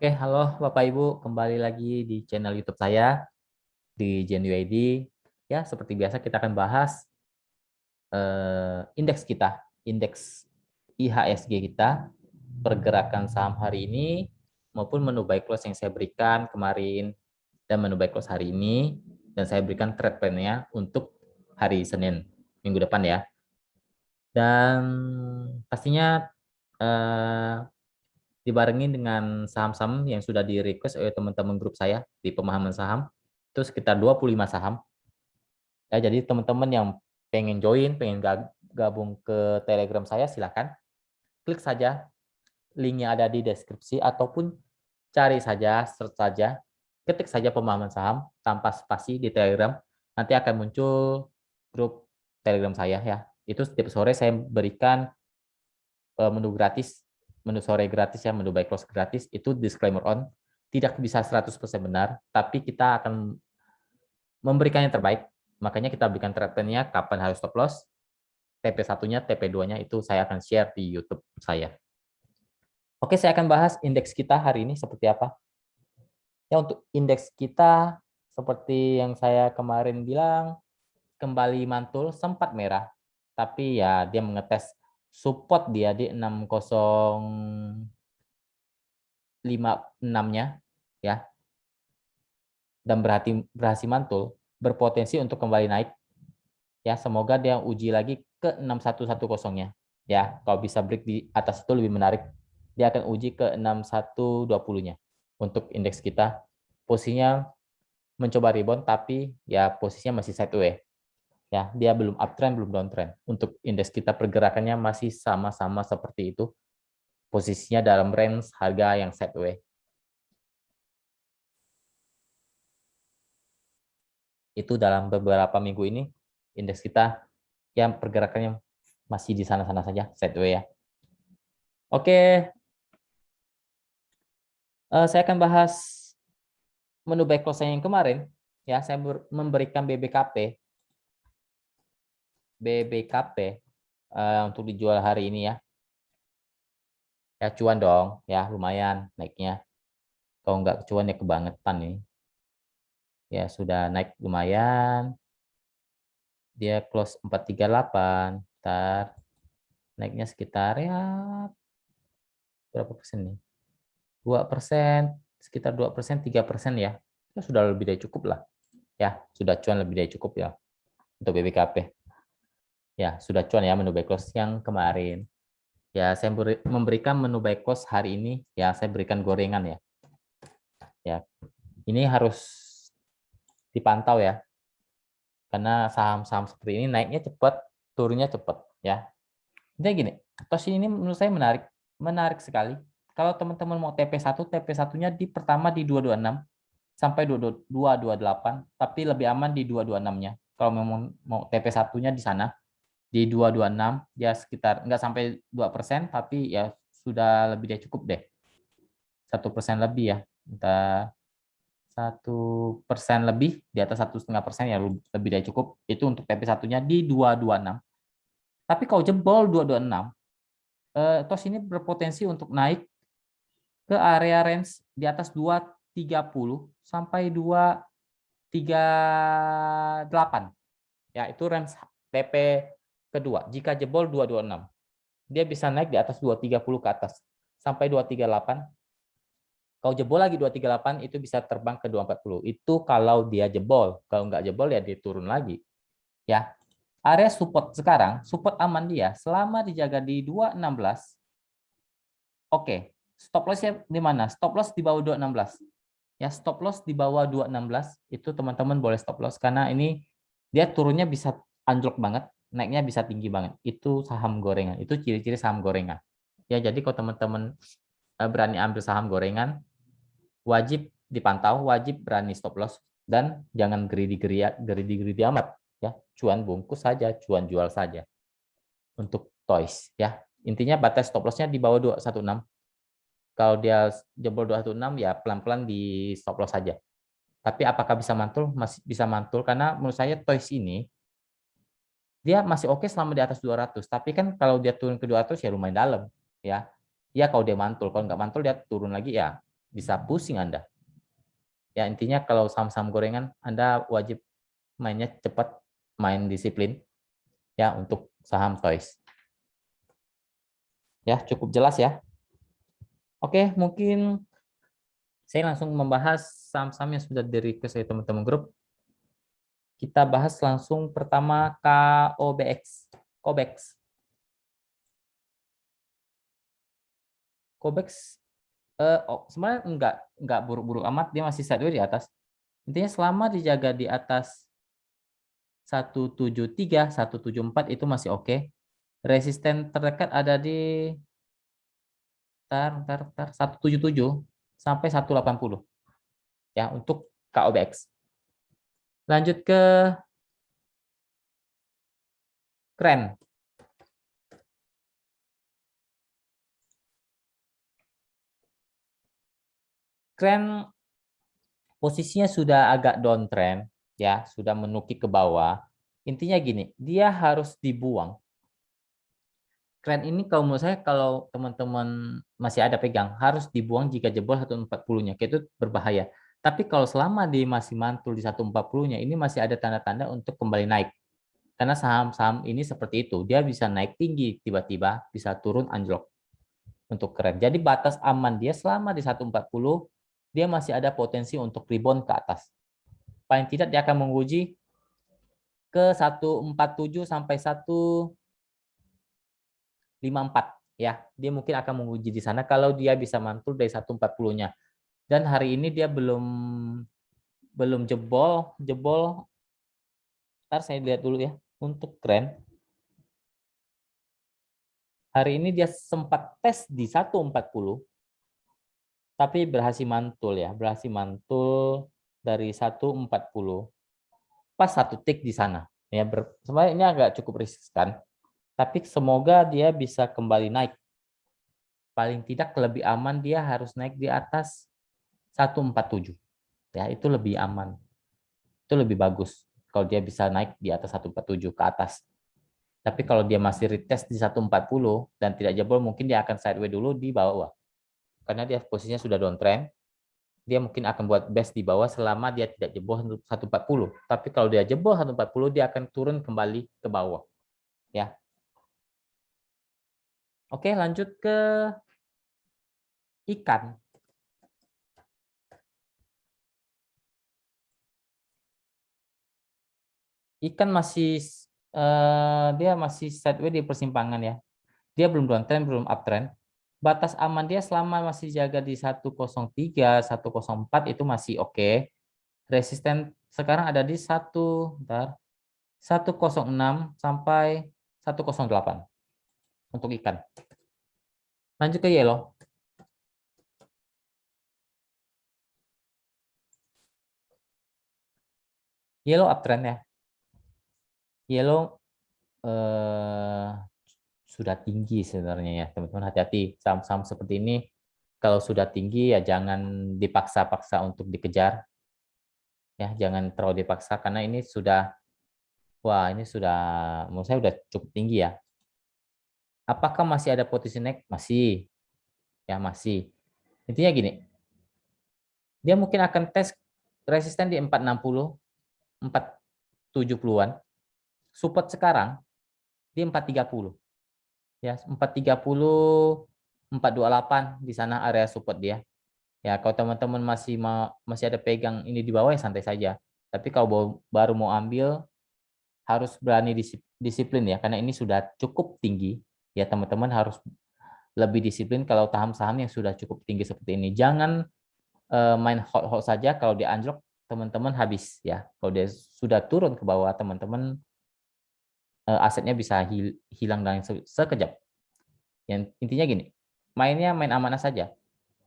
Oke, halo Bapak Ibu, kembali lagi di channel YouTube saya di GenUID. Ya, seperti biasa kita akan bahas indeks kita, indeks IHSG kita, pergerakan saham hari ini maupun menu buy close yang saya berikan kemarin dan menu buy close hari ini, dan saya berikan trade plan-nya untuk hari Senin minggu depan ya. Dan pastinya eh, dibarengi dengan saham-saham yang sudah di request oleh teman-teman grup saya di pemahaman saham. Itu sekitar 25 saham. Ya, jadi teman-teman yang pengen join, pengen gabung ke Telegram saya, silakan klik saja linknya ada di deskripsi ataupun cari saja, search saja, ketik saja pemahaman saham tanpa spasi di Telegram. Nanti akan muncul grup Telegram saya ya. Itu setiap sore saya berikan menu gratis, menu sore gratis ya, menu buy close gratis. Itu disclaimer on, tidak bisa 100% benar, tapi kita akan memberikan yang terbaik. Makanya kita berikan trend-nya kapan harus stop loss, TP1-nya, TP2-nya itu saya akan share di YouTube saya. Oke, saya akan bahas indeks kita hari ini seperti apa. Ya, untuk indeks kita seperti yang saya kemarin bilang, kembali mantul, sempat merah, tapi ya dia mengetes support dia di 6056-nya ya, dan berhasil mantul, berpotensi untuk kembali naik ya. Semoga dia uji lagi ke 6110-nya ya. Kalau bisa break di atas itu lebih menarik. Dia akan uji ke 6120-nya untuk indeks kita. Posisinya mencoba rebound, tapi ya posisinya masih sideways ya. Dia belum uptrend, belum downtrend. Untuk indeks kita pergerakannya masih sama-sama seperti itu. Posisinya dalam range harga yang sideways. Itu dalam beberapa minggu ini indeks kita yang pergerakannya masih di sana-sana saja, sideways ya. Oke, saya akan bahas menu buy close yang kemarin. Ya, saya memberikan BBKP untuk dijual hari ini ya. Ya cuan dong, ya lumayan naiknya. Kalau nggak cuan ya kebangetan nih. Ya sudah naik lumayan. Dia close 438. Ntar naiknya sekitar ya berapa persen nih? 2%, sekitar 2%, 3% ya. Ya sudah lebih dari cukup lah. Ya, sudah cuan lebih dari cukup ya untuk BBKP. Ya, sudah cuan ya menu buy close yang kemarin. Ya, saya memberikan menu buy close hari ini, ya saya berikan gorengan ya. Ya, ini harus dipantau ya. Karena saham-saham seperti ini naiknya cepat, turunnya cepat ya. Jadi gini, Toshi ini menurut saya menarik, menarik sekali. Kalau teman-teman mau TP1, TP1-nya di pertama di 226 sampai 228, tapi lebih aman di 226-nya. Kalau memang mau TP1-nya di sana di 226 ya, sekitar nggak sampai 2%, tapi ya sudah lebih dari cukup deh. 1% lebih ya. Entah 1% lebih, di atas 1,5% ya lebih dari cukup. Itu untuk TP1-nya di 226. Tapi kalau jebol 226, TOS ini berpotensi untuk naik ke area range di atas 230 sampai 238. Ya, itu range TP kedua. Jika jebol 226, dia bisa naik di atas 230 ke atas sampai 238. Kalau jebol lagi 238 itu bisa terbang ke 240. Itu kalau dia jebol. Kalau nggak jebol ya dia turun lagi. Ya. Area support sekarang, support aman dia selama dijaga di 216. Oke. Stop loss-nya di mana? Stop loss di bawah 216. Ya, stop loss di bawah 216 itu teman-teman boleh stop loss karena ini dia turunnya bisa anjlok banget, naiknya bisa tinggi banget. Itu saham gorengan. Itu ciri-ciri saham gorengan. Ya, jadi kalau teman-teman berani ambil saham gorengan, wajib dipantau, wajib berani stop loss, dan jangan greedy amat ya. Cuan bungkus saja, cuan jual saja untuk toys ya. Intinya batas stop lossnya di bawah 216. Kalau dia jebol 216 ya pelan-pelan di stop loss saja. Tapi apakah bisa mantul? Masih bisa mantul karena menurut saya toys ini dia masih oke selama di atas 200. Tapi kan kalau dia turun ke 200 ya lumayan dalam ya. Ya kalau dia mantul, kalau nggak mantul dia turun lagi ya bisa pusing Anda. Ya, intinya kalau saham-saham gorengan Anda wajib mainnya cepat, main disiplin ya untuk saham toys. Ya, cukup jelas ya. Oke, mungkin saya langsung membahas saham-saham yang sudah di-request oleh teman-teman grup. Kita bahas langsung pertama KOBX. COBEX. COBEX sebenarnya enggak buruk-buruk amat, dia masih sideways di atas. Intinya selama dijaga di atas 173, 174 itu masih oke. Resisten terdekat ada di 177 sampai 180 ya untuk KOBX. Lanjut ke KREN. KREN posisinya sudah agak downtrend ya, sudah menukik ke bawah. Intinya gini, dia harus dibuang. KREN ini kalau menurut saya, kalau teman-teman masih ada pegang, harus dibuang jika jebol 140-nya. Itu berbahaya. Tapi kalau selama dia masih mantul di 140-nya, ini masih ada tanda-tanda untuk kembali naik. Karena saham-saham ini seperti itu, dia bisa naik tinggi, tiba-tiba bisa turun anjlok untuk KREN. Jadi batas aman dia selama di 140, dia masih ada potensi untuk rebound ke atas. Paling tidak dia akan menguji ke 147 sampai 154 ya. Dia mungkin akan menguji di sana kalau dia bisa mantul dari 140-nya. Dan hari ini dia belum jebol. Ntar saya lihat dulu ya untuk KREN. Hari ini dia sempat tes di 140 tapi berhasil mantul ya, berhasil mantul dari 140. Pas satu tick di sana. Ya, sebenarnya ini agak cukup riskan, tapi semoga dia bisa kembali naik. Paling tidak lebih aman dia harus naik di atas 147. Ya, itu lebih aman. Itu lebih bagus kalau dia bisa naik di atas 147 ke atas. Tapi kalau dia masih retest di 140 dan tidak jebol, mungkin dia akan sideways dulu di bawah. Karena dia posisinya sudah downtrend, dia mungkin akan buat best di bawah selama dia tidak jebol 140. Tapi kalau dia jebol 140, dia akan turun kembali ke bawah. Ya. Oke, lanjut ke ikan. Ikan masih dia masih sideways di persimpangan ya. Dia belum downtrend, belum uptrend. Batas aman dia selama masih jaga di 103, 104 itu masih oke. Resisten sekarang ada di 106 sampai 108 untuk ikan. Lanjut ke yellow. Yellow uptrend ya. Yellow sudah tinggi sebenarnya ya, teman-teman. Hati-hati, saham-saham seperti ini kalau sudah tinggi ya jangan dipaksa-paksa untuk dikejar. Ya, jangan terlalu dipaksa karena ini sudah, wah, ini sudah menurut saya sudah cukup tinggi ya. Apakah masih ada potensi naik? Masih. Ya, masih. Intinya gini, dia mungkin akan tes resisten di 460, 470-an. Support sekarang di 430. Ya, 430, 428 di sana area support dia. Ya, kalau teman-teman masih ada pegang ini di bawah ya santai saja. Tapi kalau baru mau ambil harus berani disiplin ya, karena ini sudah cukup tinggi. Ya, teman-teman harus lebih disiplin kalau saham-saham yang sudah cukup tinggi seperti ini. Jangan main hot-hot saja, kalau dia anjlok teman-teman habis ya. Kalau dia sudah turun ke bawah, teman-teman asetnya bisa hilang dalam sekejap. Yang intinya gini, mainnya main amanah saja.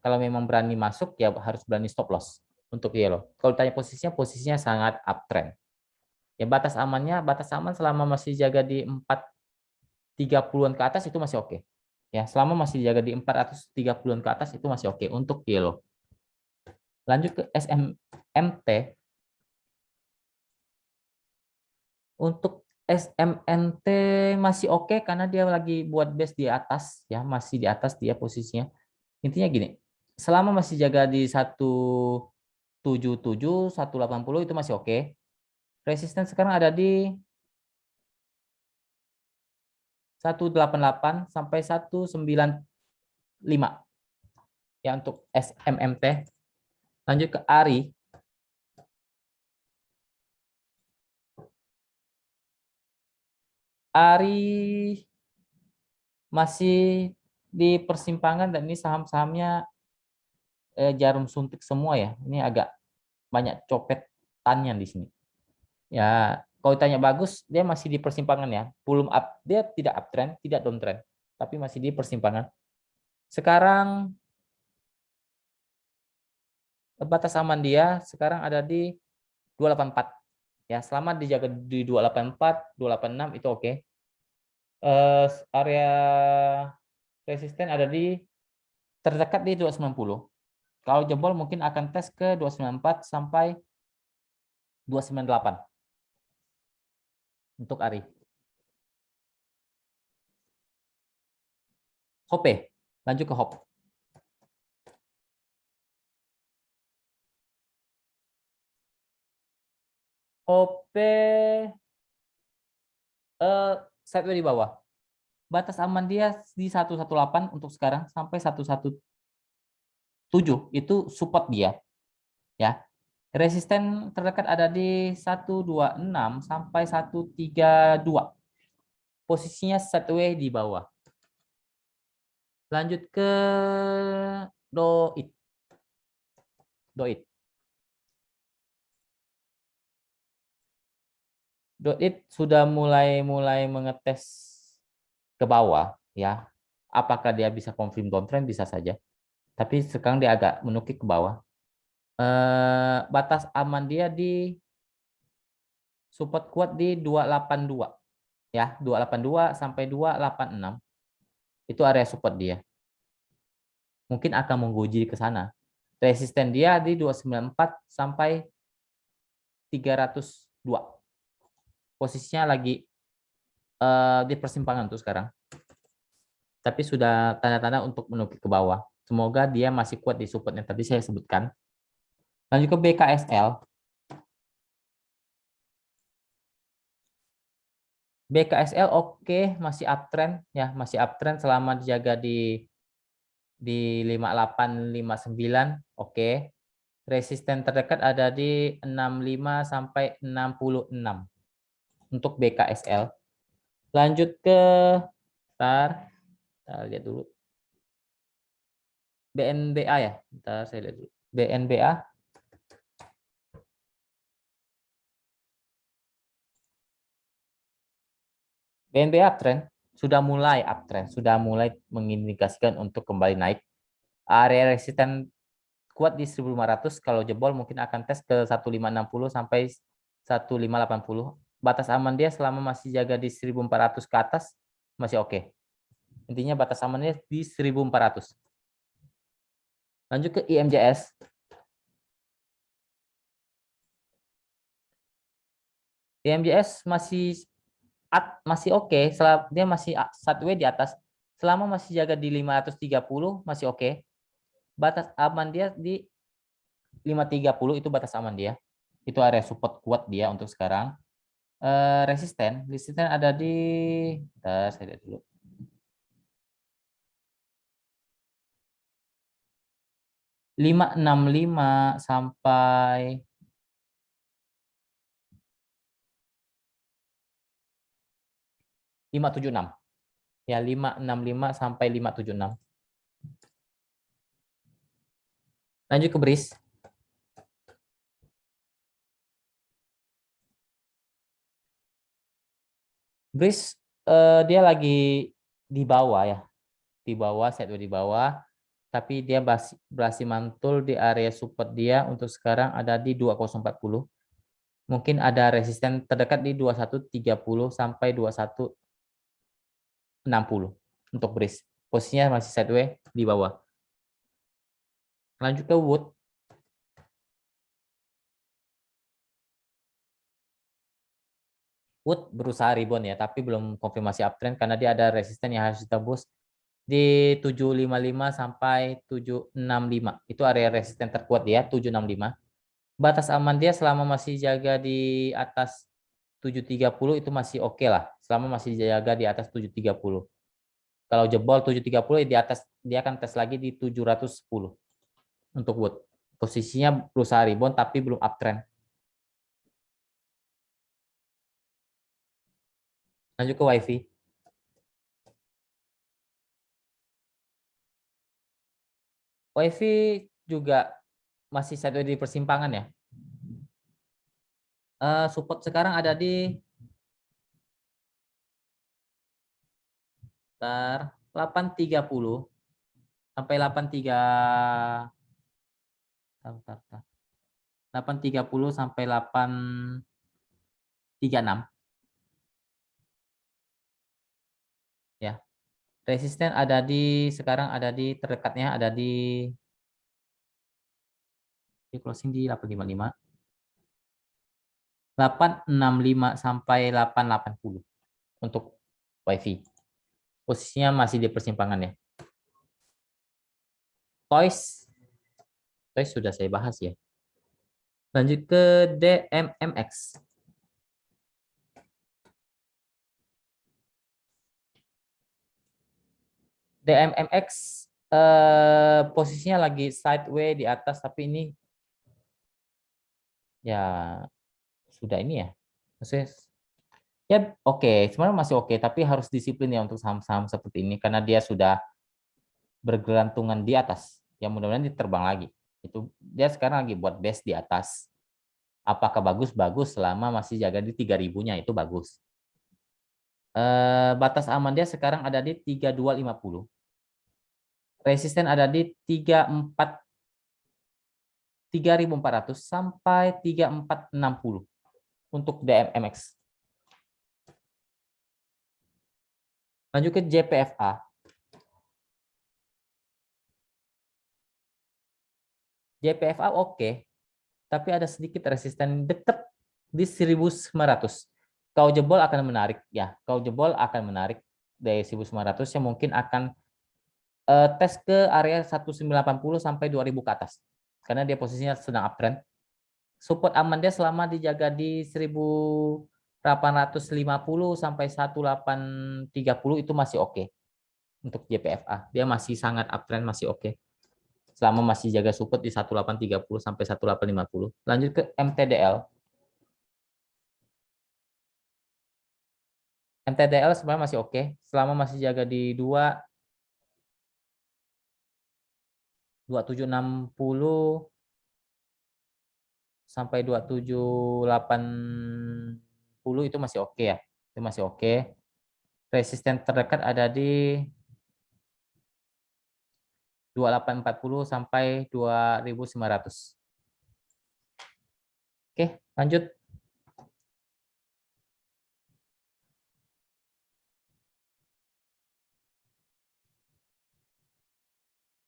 Kalau memang berani masuk ya harus berani stop loss untuk yellow. Kalau tanya posisinya sangat uptrend. Ya batas aman selama masih jaga di 430-an ke atas itu masih oke. Ya, selama masih jaga di 430-an ke atas itu masih oke untuk yellow. Lanjut ke SMMT. Untuk SMNT masih oke karena dia lagi buat base di atas ya, masih di atas dia posisinya. Intinya gini, selama masih jaga di 177, 180 itu masih oke. Resisten sekarang ada di 188 sampai 195 ya untuk SMMT. Lanjut ke ARI. ARI masih di persimpangan dan ini saham-sahamnya jarum suntik semua ya. Ini agak banyak copetannya di sini. Ya, kalau ditanya bagus, dia masih di persimpangan ya. Belum up, dia tidak uptrend, tidak downtrend, tapi masih di persimpangan. Sekarang batas aman dia sekarang ada di 284. Ya, selama dijaga di 284, 286 itu oke. Area resisten ada di terdekat di 290. Kalau jebol mungkin akan tes ke 294 sampai 298 untuk ARI. HOPE, lanjut ke HOP. HOPE sideways di bawah. Batas aman dia di 118 untuk sekarang sampai 117 itu support dia ya. Resisten terdekat ada di 126 sampai 132. Posisinya sideways di bawah. Lanjut ke DOIT. DOIT. DOIT sudah mulai mengetes ke bawah ya. Apakah dia bisa confirm downtrend bisa saja. Tapi sekarang dia agak menukik ke bawah. Batas aman dia di support kuat di 282 ya, 282 sampai 286. Itu area support dia. Mungkin akan menguji ke sana. Resisten dia di 294 sampai 302. Posisinya lagi di persimpangan tuh sekarang. Tapi sudah tanda-tanda untuk menukik ke bawah. Semoga dia masih kuat di support yang tadi saya sebutkan. Lanjut ke BKSL. BKSL oke, masih uptrend ya, masih uptrend selama dijaga di 5859 oke. Resisten terdekat ada di 65 sampai 66 untuk BKSL. Lanjut ke kita lihat dulu. BNBA ya. Bentar saya lihat dulu. BNBA. BNBA uptrend sudah mulai mengindikasikan untuk kembali naik. Area resisten kuat di 1500, kalau jebol mungkin akan tes ke 1560 sampai 1580. Batas aman dia selama masih jaga di 1400 ke atas masih oke. Intinya batas amannya di 1400. Lanjut ke IMJS. IMJS masih oke, dia masih sideways di atas. Selama masih jaga di 530 masih oke. Batas aman dia di 530 itu batas aman dia. Itu area support kuat dia untuk sekarang. Resisten ada di saya lihat dulu. Lima enam lima sampai 576. Ya, 565 sampai 576. Lanjut ke BRIS. BRIS dia lagi di bawah ya. Di bawah, sideways di bawah. Tapi dia berhasil mantul di area support dia untuk sekarang ada di 2040. Mungkin ada resisten terdekat di 2130 sampai 2160 untuk BRIS. Posisinya masih sideways di bawah. Lanjut ke Wood. Wood berusaha rebound ya, tapi belum konfirmasi uptrend karena dia ada resisten yang harus ditembus di 755 sampai 765. Itu area resisten terkuat dia 765. Batas aman dia selama masih jaga di atas 730 itu masih oke lah. Selama masih jaga di atas 730. Kalau jebol 730 di atas dia akan tes lagi di 710 untuk wood. Posisinya berusaha rebound tapi belum uptrend. Lanjut ke WiFi. WiFi juga masih sideways di persimpangan ya. Support sekarang ada di 830 sampai 830 sampai 836 ya. Resisten ada di sekarang ada di terdekatnya ada di closing di 855. 865 sampai 880 untuk WiFi. Posisinya masih di persimpangan ya. Toys sudah saya bahas ya. Lanjut ke DMMX. DMMX posisinya lagi sideways di atas tapi ini ya sudah ini ya. Maksudnya ya oke, sebenarnya masih oke tapi harus disiplin ya untuk saham-saham seperti ini karena dia sudah bergelantungan di atas. Ya mudah-mudahan dia terbang lagi. Itu dia sekarang lagi buat base di atas. Apakah bagus? Bagus selama masih jaga di 3.000-nya itu bagus. Batas aman dia sekarang ada di 3250. Resisten ada di 3.400 sampai 3.460 untuk DMMX. Lanjut ke JPFA. JPFA oke, tapi ada sedikit resisten dekat di 1.900. Kau jebol akan menarik ya. Kau jebol akan menarik dari 1.900 yang mungkin akan tes ke area 1.980 sampai 2.000 ke atas. Karena dia posisinya sedang uptrend. Support aman dia selama dijaga di 1.850 sampai 1.830 itu masih oke. Untuk JPFA, dia masih sangat uptrend, masih oke. Selama masih jaga support di 1.830 sampai 1.850. Lanjut ke MTDL. MTDL sebenarnya masih oke, selama masih jaga di 2760 sampai 2780 itu masih oke ya. Itu masih oke. Resisten terdekat ada di 2840 sampai 2900. Oke, lanjut.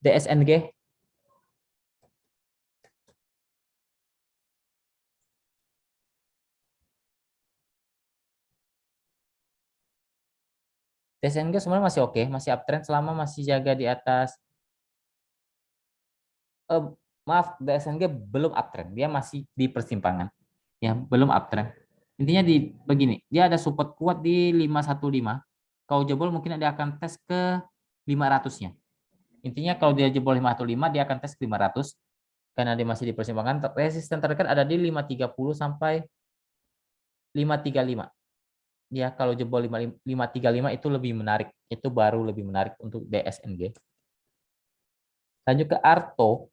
DSNG. DSNG sebenarnya masih oke, masih uptrend selama masih jaga di atas. Maaf, DSNG belum uptrend, dia masih di persimpangan. Ya, belum uptrend. Intinya di begini, dia ada support kuat di 515. Kalau jebol mungkin dia akan tes ke 500-nya. Intinya kalau dia jebol 515 dia akan tes ke 500 karena dia masih di persimpangan. Resisten terdekat ada di 530 sampai 535. Ya, kalau jebol 535 itu lebih menarik. Itu baru lebih menarik untuk DSNG. Lanjut ke Arto.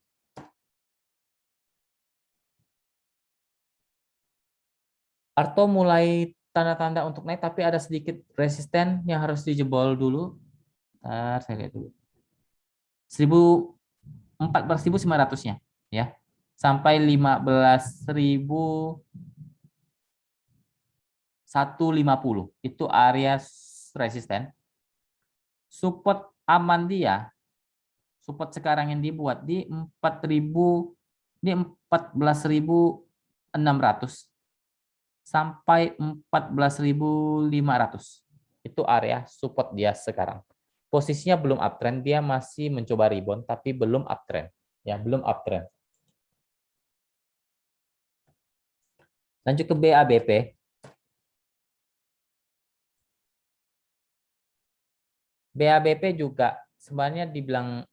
Arto mulai tanda-tanda untuk naik tapi ada sedikit resisten yang harus dijebol dulu. Ntar saya lihat dulu. 14.900-nya ya. Sampai 15.150 itu area resisten. Support aman dia, support sekarang yang dibuat di 4.000 di 14.600 sampai 14.500. Itu area support dia sekarang. posisinya belum uptrend, dia masih mencoba rebound tapi belum uptrend. Ya, belum uptrend. Lanjut ke BABP. BABP juga sebenarnya dibilang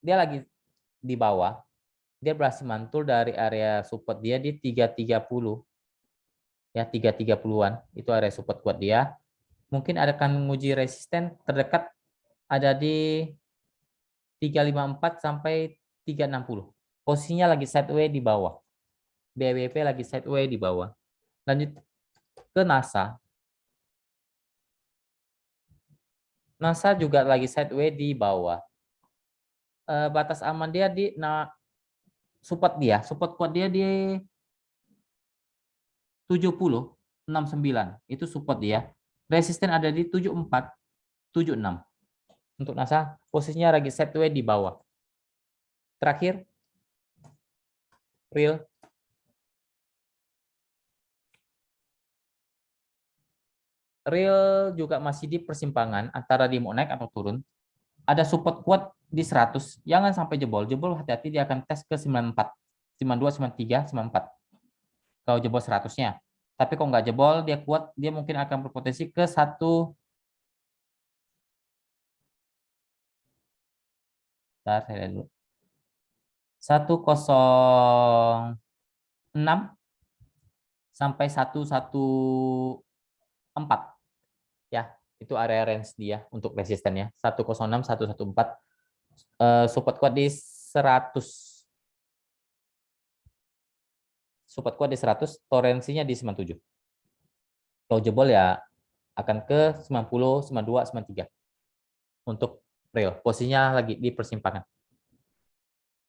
dia lagi di bawah. Dia berhasil mantul dari area support dia di 330. Ya, 330-an. Itu area support buat dia. Mungkin akan menguji resisten terdekat ada di 354 sampai 360. Posisinya lagi sideways di bawah. BWP lagi sideways di bawah. Lanjut ke NASA. NASA juga lagi sideways di bawah. Batas aman dia di support kuat dia di 70,69. Itu support dia. Resisten ada di 74, 76. Untuk NASA posisinya lagi sideways di bawah. Terakhir real. Real juga masih di persimpangan antara dia mau naik atau turun. Ada support kuat di 100. Jangan sampai jebol. Jebol hati-hati dia akan tes ke 94, 92, 93, 94. Kalau jebol 100-nya. Tapi kalau nggak jebol, dia kuat, dia mungkin akan berpotensi ke 1. Bentar, saya lihat dulu. 106 sampai 114. Ya, itu area range dia untuk resistennya. 106, 114. Support kuat di 100. Support kuat di 100, toleransinya di 97. Kalau jebol ya akan ke 90, 92, 93. Untuk real. Posisinya lagi di persimpangan.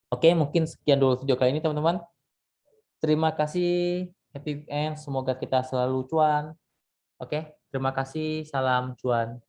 Oke, mungkin sekian dulu video kali ini teman-teman. Terima kasih. Happy weekend. Semoga kita selalu cuan. Oke, terima kasih. Salam cuan.